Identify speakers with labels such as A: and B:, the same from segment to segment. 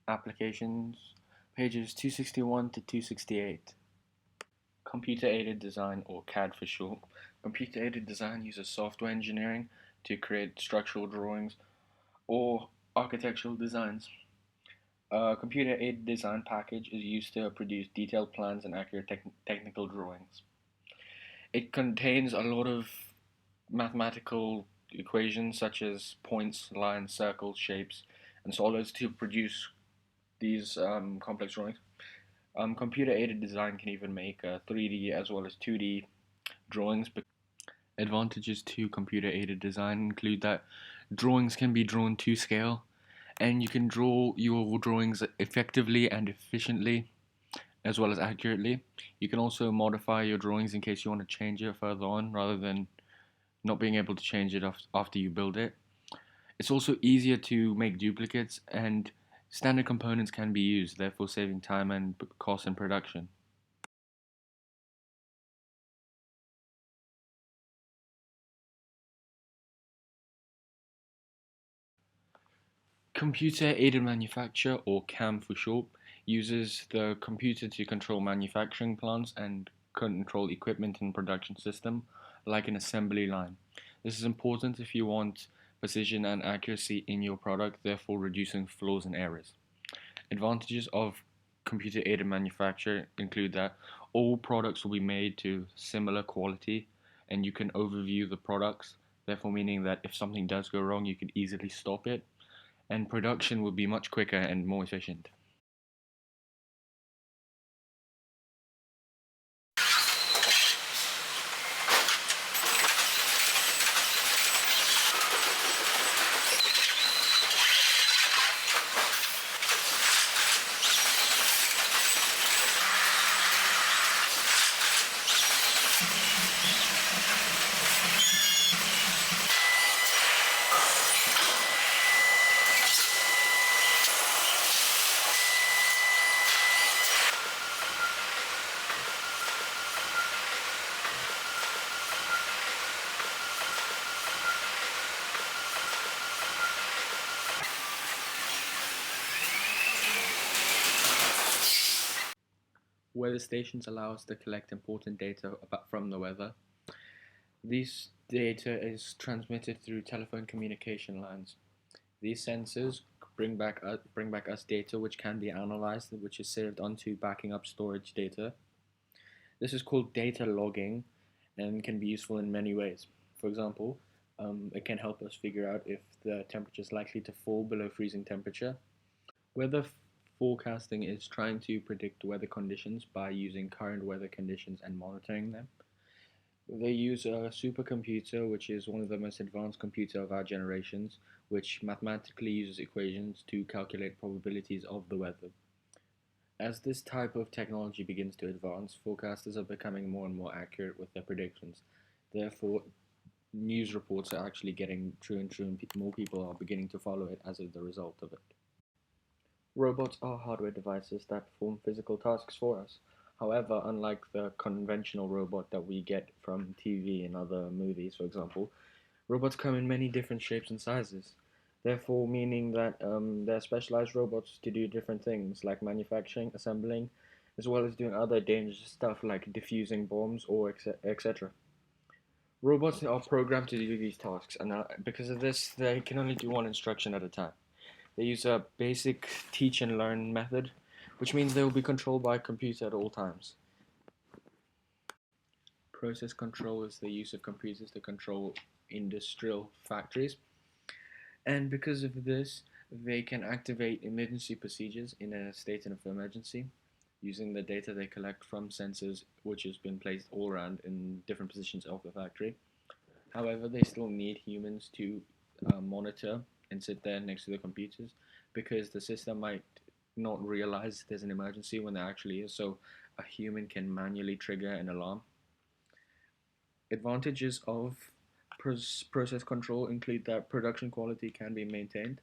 A: Applications, pages 261 to 268. Computer-aided design, or CAD for short. Computer-aided design uses software engineering to create structural drawings or architectural designs. A computer-aided design package is used to produce detailed plans and accurate technical drawings. It contains a lot of mathematical equations such as points, lines, circles, shapes, and solids to produce these complex drawings. Computer-aided design can even make 3D as well as 2D drawings. Advantages to computer-aided design include that drawings can be drawn to scale, and you can draw your drawings effectively and efficiently, as well as accurately. You can also modify your drawings in case you want to change it further on, rather than not being able to change it after you build it. It's also easier to make duplicates, and standard components can be used, therefore saving time and cost in production. Computer-aided manufacture, or CAM for short, uses the computer to control manufacturing plants and control equipment and production system, like an assembly line. This is important if you want precision and accuracy in your product, therefore reducing flaws and errors. Advantages of computer-aided manufacture include that all products will be made to similar quality, and you can overview the products, therefore meaning that if something does go wrong, you can easily stop it, and production will be much quicker and more efficient. Weather stations allow us to collect important data from the weather. This data is transmitted through telephone communication lines. These sensors bring back us data which can be analyzed, which is saved onto backing up storage data. This is called data logging and can be useful in many ways. For example, it can help us figure out if the temperature is likely to fall below freezing temperature. Weather forecasting is trying to predict weather conditions by using current weather conditions and monitoring them. They use a supercomputer, which is one of the most advanced computer of our generations, which mathematically uses equations to calculate probabilities of the weather. As this type of technology begins to advance, forecasters are becoming more and more accurate with their predictions. Therefore, news reports are actually getting true and true, and more people are beginning to follow it as a the result of it. Robots are hardware devices that perform physical tasks for us. However, unlike the conventional robot that we get from TV and other movies, for example, robots come in many different shapes and sizes. Therefore, meaning that they're specialized robots to do different things like manufacturing, assembling, as well as doing other dangerous stuff like defusing bombs or etc. Robots are programmed to do these tasks, and because of this, they can only do one instruction at a time. They use a basic teach and learn method, which means they will be controlled by a computer at all times. Process control is the use of computers to control industrial factories, and because of this, they can activate emergency procedures in a state of emergency using the data they collect from sensors which has been placed all around in different positions of the factory. However, they still need humans to monitor and sit there next to the computers because the system might not realize there's an emergency when there actually is, so a human can manually trigger an alarm. Advantages of process control include that production quality can be maintained,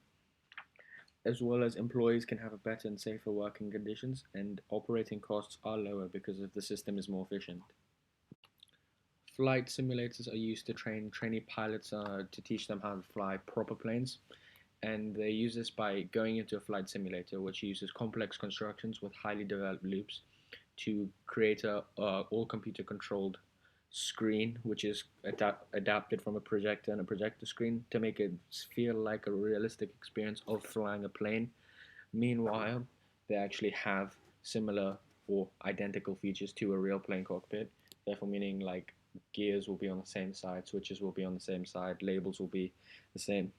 A: as well as employees can have a better and safer working conditions, and operating costs are lower because of the system is more efficient. Flight simulators are used to train trainee pilots to teach them how to fly proper planes. And they use this by going into a flight simulator, which uses complex constructions with highly developed loops to create a all computer controlled screen, which is adapted from a projector and a projector screen to make it feel like a realistic experience of flying a plane. Meanwhile, they actually have similar or identical features to a real plane cockpit, therefore meaning like gears will be on the same side, switches will be on the same side, labels will be the same.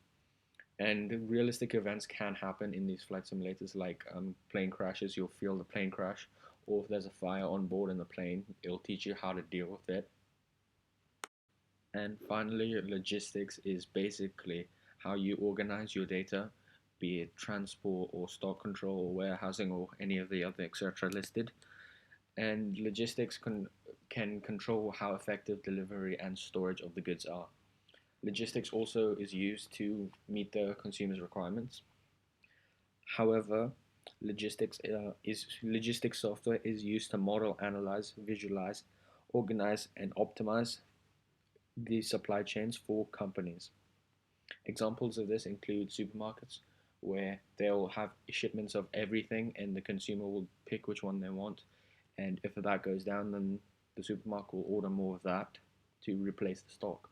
A: And realistic events can happen in these flight simulators, like plane crashes, you'll feel the plane crash, or if there's a fire on board in the plane, it'll teach you how to deal with it. And finally, logistics is basically how you organize your data, be it transport or stock control or warehousing or any of the other etc. listed. And logistics can control how effective delivery and storage of the goods are. Logistics also is used to meet the consumer's requirements. However, logistics software is used to model, analyze, visualize, organize, and optimize the supply chains for companies. Examples of this include supermarkets, where they'll have shipments of everything and the consumer will pick which one they want. And if that goes down, then the supermarket will order more of that to replace the stock.